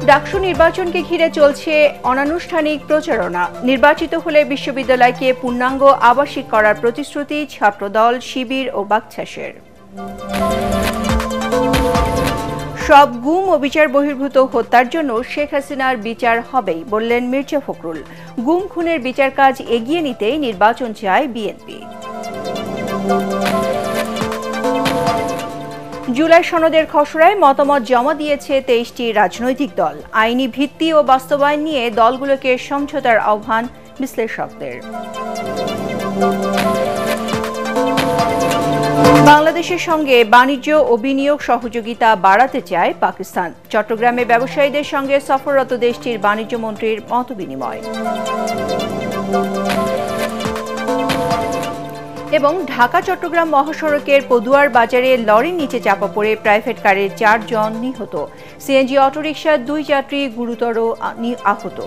ডাকসু নির্বাচনকে ঘিরে চলছে অনানুষ্ঠানিক প্রচারণা। নির্বাচিত হলে বিশ্ববিদ্যালয়কে পূর্ণাঙ্গ আবাসিক করার প্রতিশ্রুতি ছাত্রদল, শিবির ও বাকছাসের। সব গুম ও বিচার বহির্ভূত হত্যার জন্য শেখ হাসিনার বিচার হবেই বললেন মির্জা ফখরুল। গুম খুনের বিচার কাজ এগিয়ে নিতেই নির্বাচন চায় বিএনপি। জুলাই সনদের খসড়ায় মতামত জমা দিয়েছে 23টি রাজনৈতিক দল। আইনি ভিত্তি ও বাস্তবায়ন নিয়ে দলগুলোকে সমঝোতার আহ্বান বিশ্লেষকদের। বাংলাদেশের সঙ্গে বাণিজ্য ও বিনিয়োগ সহযোগিতা বাড়াতে চায় পাকিস্তান। চট্টগ্রামে ব্যবসায়ীদের সঙ্গে সফররত দেশটির বাণিজ্য মন্ত্রীর মতবিনিময়। এবং ঢাকা চট্টগ্রাম মহাসড়কের পদুয়ার বাজারে লরির নিচে চাপা পড়ে প্রাইভেট কারের 4 জন নিহত। সিএনজি অটোরিকশার 2 যাত্রী গুরুতর আহত।